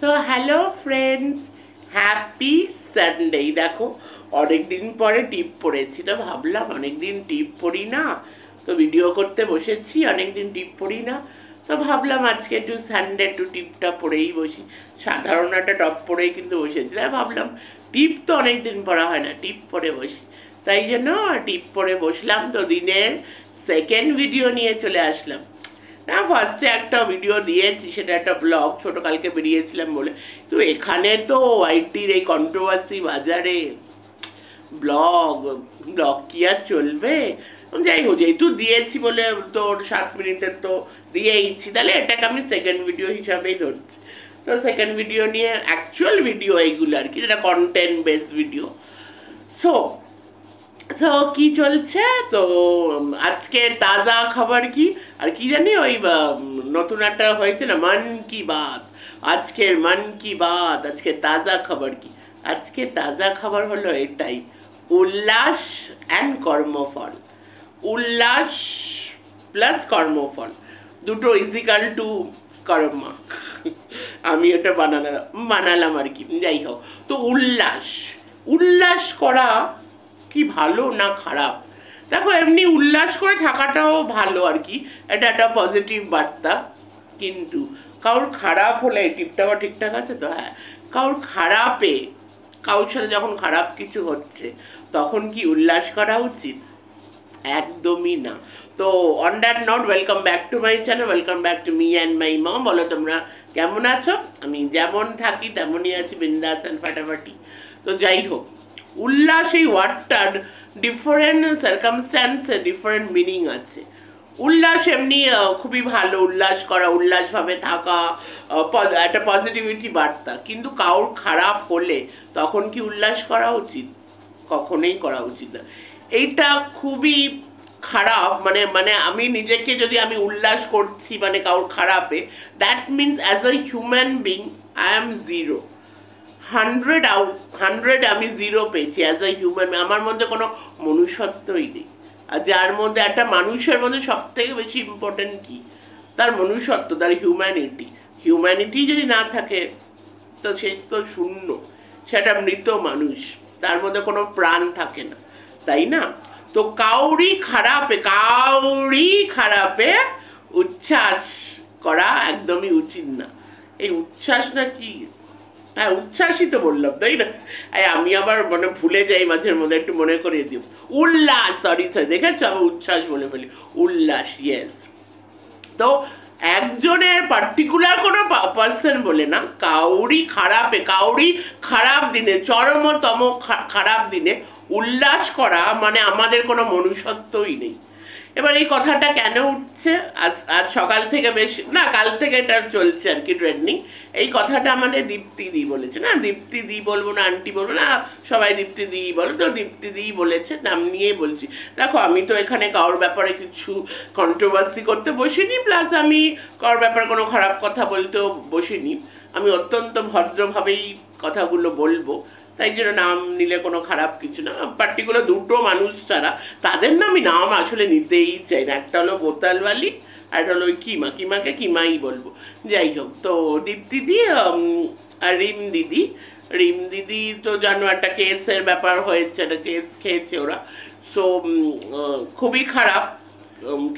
So hello friends, happy Sunday. দেখো অনেক দিন পরে টিপ পড়েছি, তো ভাবলাম অনেক দিন টিপ পড়ি না, তো ভিডিও করতে বসেছি, অনেক দিন টিপ পড়ি না, তো ভাবলাম আজকে একটু সানডে একটু টিপটা পরেই বসি। সাধারণ একটা টপ পরেই কিন্তু বসেছি, তাই ভাবলাম টিপ তো অনেক দিন পরা হয় না, টিপ পরে বসি, তাই জন্য টিপ পরে বসলাম। তো দিনের সেকেন্ড ভিডিও নিয়ে চলে আসলাম। না, ফার্স্টে একটা ভিডিও দিয়েছি, সেটা একটা ব্লগ, ছোটো কালকে বেরিয়েছিলাম বলে। তো এখানে তো আইটির এই কন্ট্রোভার্সি বাজারে ব্লগ ব্লগ কি আর চলবে। যাই হোক, যেহেতু দিয়েছি বলে তোর 7 মিনিটের তো দিয়েইছি, তাহলে এটাকে আমি সেকেন্ড ভিডিও হিসাবেই ধরছি। তো সেকেন্ড ভিডিও নিয়ে অ্যাকচুয়াল ভিডিও এইগুলো আর কি, যেটা কন্টেন্ট বেস ভিডিও। সো তো কি চলছে, তো আজকে তাজা খবর কি, আর কি জানি ওই নতুন একটা হয়েছে না, মন কি বাত, আজকের মন কি বাত, আজকে তাজা খবর কি। আজকে তাজা খবর হলো এটাই, উল্লাস অ্যান্ড কর্মফল। উল্লাস প্লাস কর্মফল দুটো ইজিক্যাল টু কর্মা। আমি এটা বানালাম আর কি। যাই হোক, তো উল্লাস উল্লাস করা কি ভালো না খারাপ? দেখো, এমনি উল্লাস করে থাকাটাও ভালো আর কি, এটা একটা পজিটিভ বার্তা। কিন্তু কারোর খারাপ হলে, এই টিপটাও ঠিকঠাক আছে তো? হ্যাঁ, কারোর খারাপে, কারোর সাথে যখন খারাপ কিছু হচ্ছে, তখন কি উল্লাস করা উচিত? একদমই না। তো on that note, welcome back to my channel, welcome back to me and my mom. বলো তোমরা কেমন আছো? আমি যেমন থাকি তেমনই আছি, বিন্দাস অ্যান্ড ফাটাফাটি। তো যাই হোক, উল্লাস এই ওয়ার্ডটার ডিফারেন্ট সার্কামস্ট্যান্সে ডিফারেন্ট মিনিং আছে। উল্লাস এমনি খুবই ভালো, উল্লাস করা, উল্লাসভাবে থাকা, একটা পজিটিভিটি বার্তা। কিন্তু কারোর খারাপ হলে তখন কি উল্লাস করা উচিত? কখনোই করা উচিত না। এইটা খুবই খারাপ। মানে মানে আমি নিজেকে যদি আমি উল্লাস করছি মানে কারোর খারাপে, that means as a human being I am zero. 100 আমি জিরো পেয়েছি অ্যাজ আ হিউম্যান। আমার মধ্যে কোনো মনুষ্যত্বই নেই। আর যার মধ্যে, একটা মানুষের মধ্যে সব থেকে বেশি ইম্পর্টেন্ট কি? তার মনুষ্যত্ব, তার হিউম্যানিটি। হিউম্যানিটি যদি না থাকে, তো সে তো শূন্য, সেটা মৃত মানুষ, তার মধ্যে কোনো প্রাণ থাকে না, তাই না? তো কাউরি খারাপে উচ্ছ্বাস করা একদমই উচিত না। এই উচ্ছ্বাস না কি, হ্যাঁ উচ্ছ্বাসই তো বললাম, তাই না? আমি আবার মানে ভুলে যাই মাঝের মধ্যে, একটু মনে করিয়ে দিও। উল্লাস, সরি দেখেছো, আমি উচ্ছ্বাস বলে ফেলি, উল্লাস, ইয়েস। তো একজনের পার্টিকুলার কোনো পার্সন বলে না, কাউরি খারাপ দিনে, চরমতম খারাপ দিনে উল্লাস করা মানে আমাদের কোনো মনুষ্যত্বই নেই। এবার এই কথাটা কেন উঠছে আজ সকাল থেকে, বেশ না কাল থেকে এটা চলছে আর কি ট্রেন্ডিং। এই কথাটা আমাদের দীপ্তিদি বলেছে, না দীপ্তিদি বলবো না, আন্টি বলবো না, সবাই দীপ্তিদি বলো, তো দীপ্তিদি বলেছে, নাম নিয়েই বলছি। দেখো, আমি তো এখানে কারোর ব্যাপারে কিছু কন্ট্রোভার্সি করতে বসিনি, প্লাস আমি কারোর ব্যাপারে কোনো খারাপ কথা বলতেও বসিনি। আমি অত্যন্ত ভদ্রভাবেই কথাগুলো বলবো, তাই জন্য নাম নিলে কোনো খারাপ কিছু না। পার্টিকুলার দুটো মানুষ ছাড়া তাদের না আমি নাম আসলে নিতেই চাই না। একটা হলো বোতালওয়ালি, আর একটা হলো ওই কিমাকে কিমাই বলবো। যাই হোক, তো দীপ্তিদি আর রিম দিদি তো জানো, একটা কেসের ব্যাপার হয়েছে, একটা কেস খেয়েছে ওরা। সো খুবই খারাপ।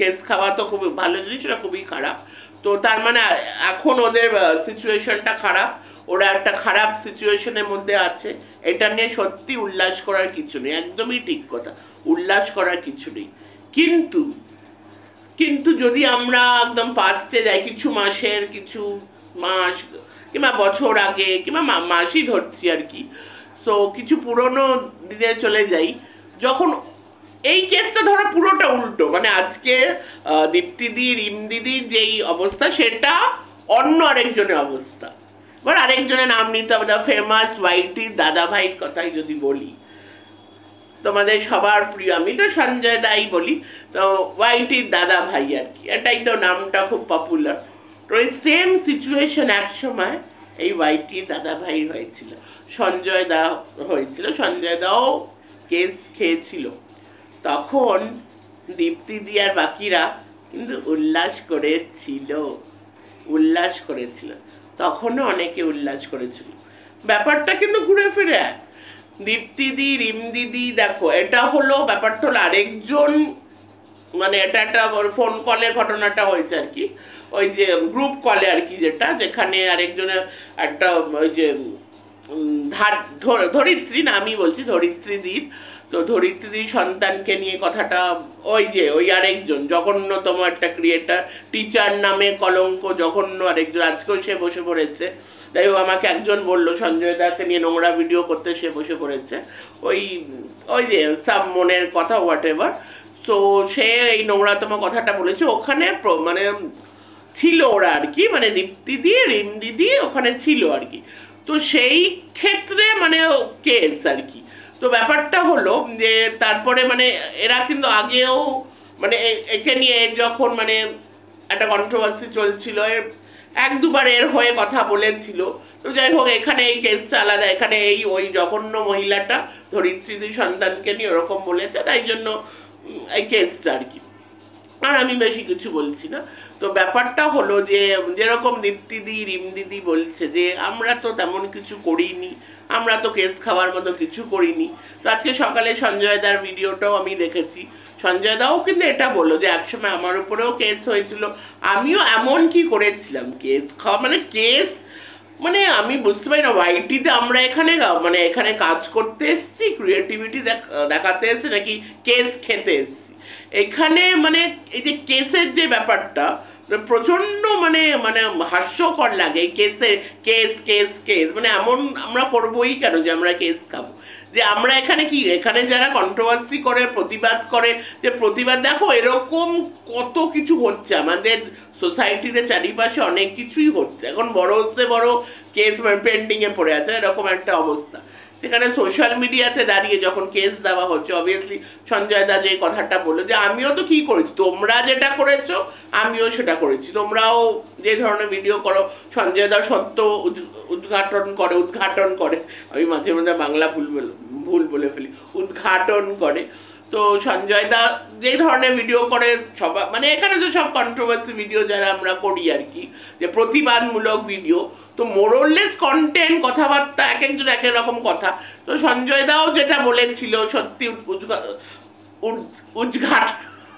কেস খাওয়া তো খুবই ভালো জিনিস, ওটা খুবই খারাপ। তো তার মানে এখন ওদের সিচুয়েশনটা খারাপ, ওরা একটা খারাপ সিচুয়েশনের মধ্যে আছে। এটা নিয়ে সত্যি উল্লাস করার কিছু নেই, একদমই ঠিক কথা, উল্লাস করার কিছু নেই। কিন্তু কিন্তু যদি আমরা একদম পাস্টে যাই, কিছু মাস কিংবা বছর আগে, কিংবা মাসই ধরছি আর কি, সো কিছু পুরনো দিনে চলে যাই, যখন এই কেসটা ধরো পুরোটা উল্টো, মানে আজকে দীপ্তিদি রিম দিদির যেই অবস্থা, সেটা অন্য আরেকজনের অবস্থা। এবার আরেকজনের নাম নিতে হবে, ফেমাস ওয়াইটির দাদা ভাইয়ের কথাই যদি বলি, তোমাদের সবার প্রিয়, আমি তো সঞ্জয় দাই বলি, তো ওয়াইটির দাদা ভাই আর কি, এটাই তো নামটা খুব পপুলার। তো এই সেম সিচুয়েশন একসময় এই ওয়াইটির দাদা ভাই হয়েছিল, সঞ্জয় দা হয়েছিল, সঞ্জয় দাও কেস খেয়েছিল। তখন দীপ্তিদি আর বাকিরা কিন্তু উল্লাস করেছিল। তখনও অনেকে উল্লাস করেছিল। ব্যাপারটা কিন্তু ঘুরে ফিরে এক। দীপ্তিদি, রিম দিদি, দেখো এটা হলো ব্যাপারটা হলো আরেকজন, মানে এটা একটা ফোন কলের ঘটনাটা হয়েছে আর কি, ওই যে গ্রুপ কলে আর কি, যেখানে আরেকজনের একটা ওই যে ধরিত্রী না, আমি বলছি ধরিত্রীদির, তো ধরিত্রীদির সন্তানকে নিয়ে কথাটা, ওই যে ওই আরেকজন জঘন্যতম একটা ক্রিয়েটার, টিচার নামে কলঙ্ক, জঘন্য আরেকজন, আজকেও সে বসে পড়েছে। তাই আমাকে একজন বলল সঞ্জয় দাকে নিয়ে নোংরা ভিডিও করতে সে বসে পড়েছে, ওই ওই যে সাম মনের কথা হোয়াট এভার। তো সে এই নোংরাতম কথাটা বলেছে, ওখানে মানে ছিল ওরা আর কি, মানে দীপ্তিদি, রিম দিদি ওখানে ছিল আর কি। তো সেই ক্ষেত্রে মানে কেস আর কি। তো ব্যাপারটা হলো যে তারপরে মানে এরা কিন্তু আগেও মানে একে নিয়ে যখন মানে একটা কন্ট্রোভার্সি চলছিল, এক দুবার এর হয়ে কথা বলেছিল। তো যাই হোক, এখানে এই কেসটা আলাদা, এখানে এই ওই জঘন্য মহিলাটা ধরিত্রীদির সন্তানকে নিয়ে ওরকম বলেছে, তাই জন্য এই কেসটা আর কি। আর আমি বেশি কিছু বলছি না। তো ব্যাপারটা হলো যে যেরকম দীপ্তিদি, রিম দিদি বলছে যে আমরা তো তেমন কিছু করিনি, আমরা তো কেস খাওয়ার মতো কিছু করিনি। তো আজকে সকালে সঞ্জয় দার ভিডিওটাও আমি দেখেছি, সঞ্জয় দাও কিন্তু এটা বললো যে একসময় আমার উপরেও কেস হয়েছিল, আমিও এমন কি করেছিলাম কেস খাওয়া, মানে কেস মানে আমি বুঝতে পারি না ওয়াইটিতে আমরা এখানে মানে এখানে কাজ করতে এসেছি, ক্রিয়েটিভিটি দেখাতে এসেছি নাকি কেস খেতে এসেছি এখানে। মানে এই যে কেসের যে ব্যাপারটা প্রচণ্ড মানে মানে হাস্যকর লাগে, কেসের কেস কেস কেস, মানে এমন আমরা করবোই কেন যে আমরা কেস খাবো? যে আমরা এখানে কি, এখানে যারা কন্ট্রোভার্সি করে, প্রতিবাদ করে, যে প্রতিবাদ দেখো এরকম কত কিছু হচ্ছে আমাদের সোসাইটিতে, চারিপাশে অনেক কিছুই হচ্ছে এখন, বড় হচ্ছে বড় কেস পেন্ডিংয়ে পড়ে আছে, এরকম একটা অবস্থা। সেখানে সোশ্যাল মিডিয়াতে দাঁড়িয়ে যখন কেস দেওয়া হচ্ছে, অবভিয়াসলি সঞ্জয় দা যে কথাটা বললো যে আমিও তো কি করেছি, তোমরা যেটা করেছো আমিও সেটা করেছি, তোমরাও যে ধরনের ভিডিও করো, সঞ্জয় দা সত্য উদ্ঘাটন করে, আমি মাঝে মাঝে বাংলা ভুল বলে ফেলি, উদ্ঘাটন করে। তো সঞ্জয় দা যে ধরনের ভিডিও করে সবাই, মানে এখানে তো সব কন্ট্রোভার্সি ভিডিও যারা আমরা করি আর কি, যে প্রতিবাদমূলক ভিডিও, তো মোরলেস কন্টেন্ট, কথাবার্তা এক একজন এক এক রকম কথা। তো সঞ্জয় দাও যেটা বলেছিল সত্যি উদ্ঘাট,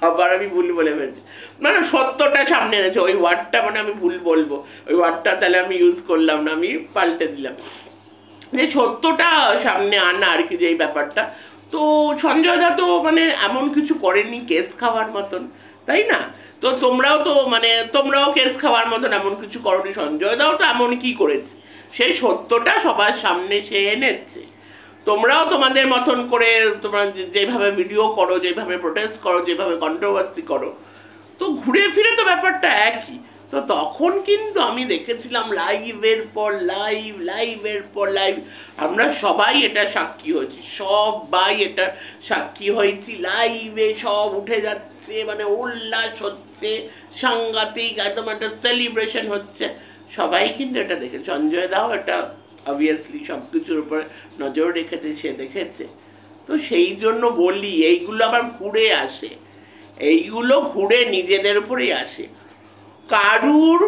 আবার আমি ভুল বলে ফেলছি, মানে সত্যটা সামনে এনেছে, ওই ওয়ার্ডটা মানে আমি ভুল বলবো, ওই ওয়ার্ডটা তাহলে আমি ইউজ করলাম না, আমি পাল্টে দিলাম, যে সত্যটা সামনে আনা আর কি, যে এই ব্যাপারটা। তো সঞ্জয় দা তো মানে এমন কিছু করেনি কেস খাওয়ার মতন, তাই না? তো তোমরাও তো মানে তোমরাও কেস খাওয়ার মতন এমন কিছু করনি, সঞ্জয় দাও তো এমন কি করেছে, সেই সত্যটা সবার সামনে সে এনেছে। তোমরাও তোমাদের মতন করে তোমরা যেভাবে ভিডিও করো, যেভাবে প্রোটেস্ট করো, যেভাবে কন্ট্রোভার্সি করো, তো ঘুরে ফিরে তো ব্যাপারটা একই। তো তখন কিন্তু আমি দেখেছিলাম লাইভের পর লাইভ, আমরা সবাই এটা সাক্ষী হয়েছি, সবাই এটা সাক্ষী হয়েছি, লাইভে সব উঠে যাচ্ছে, মানে উল্লাস হচ্ছে, সাংঘাতিক একদম একটা সেলিব্রেশন হচ্ছে, সবাই কিন্তু এটা দেখে। সঞ্জয় দাও এটা অবভিয়াসলি সব কিছুর উপর নজর রেখেছে, সে দেখেছে। তো সেই জন্য বলি এইগুলো আবার ঘুরে আসে, এইগুলো ঘুরে নিজেদের উপরেই আসে। কারুর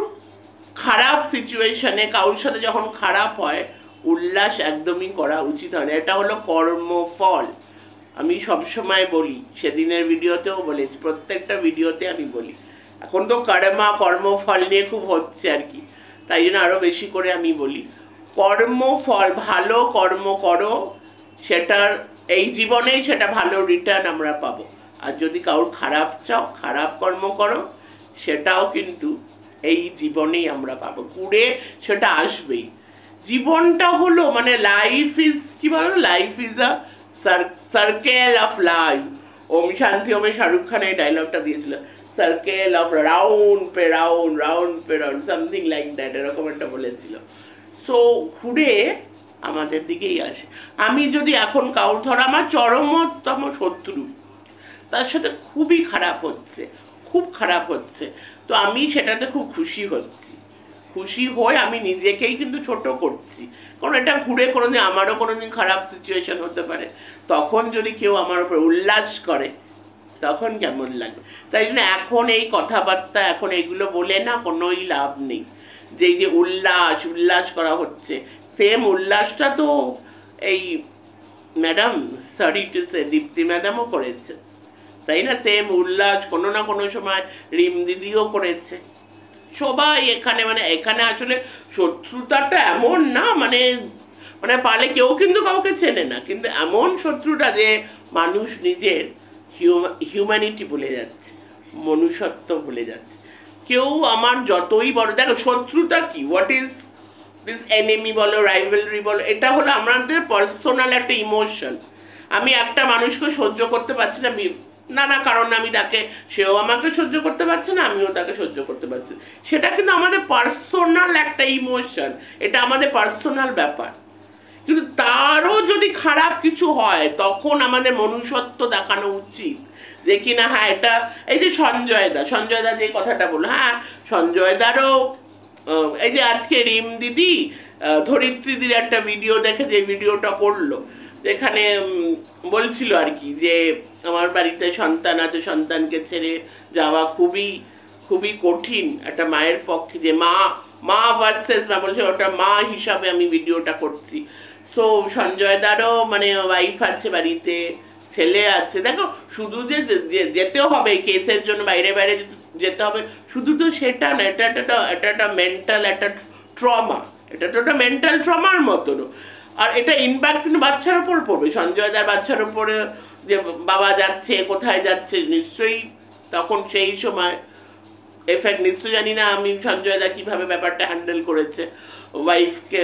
খারাপ সিচুয়েশনে, কারুর সাথে যখন খারাপ হয়, উল্লাস একদমই করা উচিত হয় না, এটা হলো কর্মফল। আমি সবসময় বলি, সেদিনের ভিডিওতেও বলেছি, প্রত্যেকটা ভিডিওতে আমি বলি, এখন তো কর্মফল নিয়ে খুব হচ্ছে আর কি, তাই জন্য আরও বেশি করে আমি বলি কর্মফল, ভালো কর্ম করো, সেটার এই জীবনেই সেটা ভালো রিটার্ন আমরা পাবো। আর যদি কারোর খারাপ চাও, খারাপ কর্ম করো, সেটাও কিন্তু এই জীবনেই আমরা পাবো, ঘুরে সেটা আসবেই। জীবনটা হলো মানে লাইফ ইজ কি বলো, life is a circle of life. Om Shanti ওমে শাহরুখ খান এই ডায়লগটা দিয়েছিল, সার্কেল অফ রাউন্ড পে রাউন্ড সামথিং লাইক দ্যাট, এরকম একটা বলেছিল। সো ঘুরে আমাদের দিকেই আসে। আমি যদি এখন কাউর, ধর আমার চরমতম শত্রু, তার সাথে খুবই খারাপ হচ্ছে, খুব খারাপ হচ্ছে, তো আমি সেটাতে খুব খুশি হচ্ছি, খুশি হয়ে আমি নিজেকেই কিন্তু ছোট করছি, কারণ এটা ঘুরে কোনোদিন আমারও কোনোদিন খারাপ সিচুয়েশন হতে পারে, তখন যদি কেউ আমার উপর উল্লাস করে তখন কেমন লাগবে। তাই জন্য এখন এই কথাবার্তা, এখন এইগুলো বলে না কোনোই লাভ নেই, যে যে উল্লাস উল্লাস করা হচ্ছে, সেম উল্লাসটা তো এই ম্যাডাম, সরি টু সে, দীপ্তি ম্যাডামও করেছে, তাই না? সেম উল্লাস কোনো না কোনো সময় রিম দিদিও করেছে, সবাই এখানে। মানে এখানে আসলে শত্রুতাটা এমন না, মানে মানে পালে কেউ কিন্তু কাউকে চেনে না, কিন্তু এমন শত্রুটা যে মানুষ নিজের হিউম্যানিটি ভুলে যাচ্ছে, মনুষ্যত্ব ভুলে যাচ্ছে। কেউ আমার যতই বড়, দেখো শত্রুতা কি, হোয়াট ইজ দিস এনিমি বলো, রাইভেলরি বলো, এটা হলো আমাদের পার্সোনাল একটা ইমোশন। আমি একটা মানুষকে সহ্য করতে পারছি না, নানা কারণে আমি তাকে, সেও আমাকে সহ্য করতে পারছে না, আমিও তাকে সহ্য করতে পারছি না। সেটা কিন্তু আমাদের পার্সোনাল একটা ইমোশন, এটা আমাদের পার্সোনাল ব্যাপার। কিন্তু তারও যদি খারাপ কিছু হয় তখন আমাদের মনুষ্যত্ব দেখানো উচিত, যে কিনা হ্যাঁ এটা, এই যে সঞ্জয় দা যে কথাটা বললো, হ্যাঁ সঞ্জয় দারও এই যে আজকে রিম দিদি ধরিত্রীদির একটা ভিডিও দেখে যে ভিডিওটা করলো, যেখানে বলছিল আর কি যে আমার বাড়িতে সন্তান আছে, সন্তানকে ছেড়ে যাওয়া খুবই খুবই কঠিন একটা মায়ের পক্ষে, যে মা ভার্সেস মা, বলছে ওটা মা হিসাবে আমি ভিডিওটা করছি। তো সঞ্জয় দারও মানে ওয়াইফ আছে বাড়িতে, ছেলে আছে। দেখো শুধু যে যেতে হবে কেসের জন্য বাইরে বাইরে যেতে হবে, শুধু তো সেটা না, এটা একটা মেন্টাল একটা ট্রমা, এটা তো একটা মেন্টাল ট্রমার মতন। আর এটা ইম্প্যাক্ট কিন্তু বাচ্চার ওপর পড়বে, সঞ্জয় দার বাচ্চার ওপরে, যে বাবা যাচ্ছে কোথায় যাচ্ছে, নিশ্চয়ই তখন সেই সময় এফেক্ট নিশ্চয়। জানি না আমি সঞ্জয় দা কীভাবে ব্যাপারটা হ্যান্ডেল করেছে, ওয়াইফকে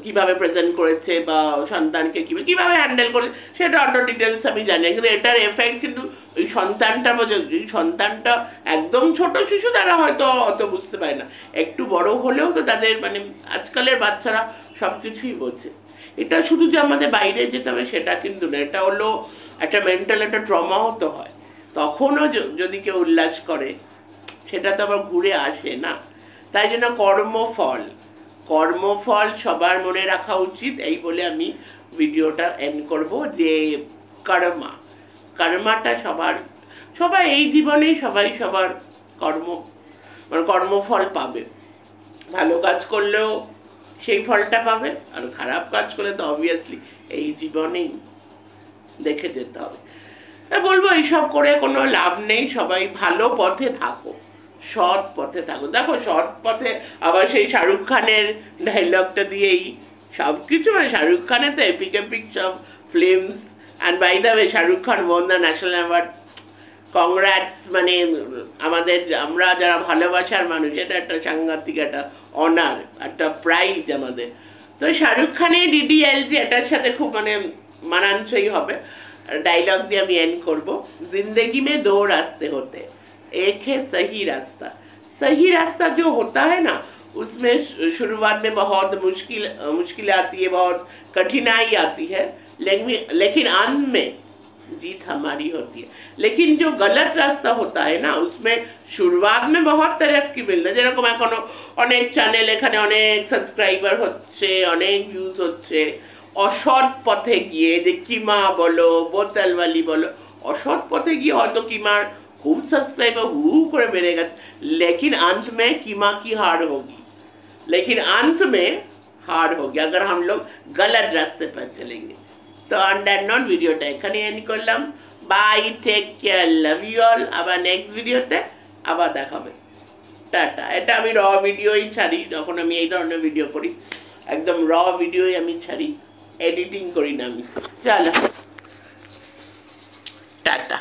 কীভাবে প্রেজেন্ট করেছে বা সন্তানকে কীভাবে হ্যান্ডেল করেছে, সেটা অত ডিটেলস আমি জানি, কিন্তু এটার এফেক্ট কিন্তু ওই সন্তানটা, এই সন্তানটা একদম ছোট শিশু, তারা হয়তো অত বুঝতে পারে না, একটু বড় হলেও তো তাদের মানে আজকালের বাচ্চারা সব কিছুই বোঝে। এটা শুধু যে আমাদের বাইরে যেতে হবে সেটা কিন্তু না, এটা হলো একটা মেন্টাল একটা ট্রমাও তো হয়। তখনও যদি কেউ উল্লাস করে সেটা তো আবার ঘুরে আসে না। তাই জন্য কর্মফল সবার মনে রাখা উচিত, এই বলে আমি ভিডিওটা এন্ড করব। যে কর্মাটা সবাই এই জীবনে সবার কর্মফল পাবে। ভালো কাজ করলেও সেই ফলটা পাবে, আর খারাপ কাজ করলে তো অবভিয়াসলি এই জীবনেই দেখে যেতে হবে। বলবো এইসব করে কোনো লাভ নেই, সবাই ভালো পথে থাকো, সৎ পথে থাকো। দেখো সৎ পথে আবার সেই শাহরুখ খানের ডায়লগটা দিয়েই সব কিছু, মানে শাহরুখ খানের তো এপিক সব films. And by the way Shahrukh Khan won the national award, congrats. মানে আমরা যারা ভালোবাসার মানুষ, এটা একটা সাংঘাতিক একটা অনার, একটা প্রাইজ আমাদের। তো শাহরুখ খানের DDLJ এটার সাথে খুব মানে মানানসই হবে। डायलॉग दिए मैं एंड करबो। जिंदगी में दो रास्ते होते हैं, एक है सही रास्ता जो होता है ना, उसमें शुरुआत में बहुत मुश्किल आती है, बहुत कठिनाई आती है, लेकिन अंत में जीत हमारी होती है। लेकिन जो गलत रास्ता होता है ना, उसमें शुरुआत में बहुत तरक्की मिलता है, যেরকম এখনো অনেক চ্যানেল, এখানে অনেক সাবস্ক্রাইবার হচ্ছে, অনেক ভিউজ হচ্ছে, অসৎ পথে গিয়ে, যে কিমা বলো, বোতলওয়ালি বলো, অসৎ পথে গিয়ে হয়তো কিমার खूब सब्सक्राइबर हु করে বেড়ে গেছে, लेकिन अंत में कीमा की हार होगी, लेकिन अंत में हार होगी अगर हम लोग गलत रास्ते पर चलेंगे। तो ऑन दैट नोट ভিডিওটা এখানে এন্ড করলাম। Bye, take care, love you all. আবার নেক্সট ভিডিওতে আবার দেখা হবে, টাটা। এটা আমি র ভিডিওই ছাড়ি, যখন আমি এই ধরনের ভিডিও করি একদম র ভিডিওই আমি ছাড়ি, এডিটিং করি না আমি। চলো টাটা।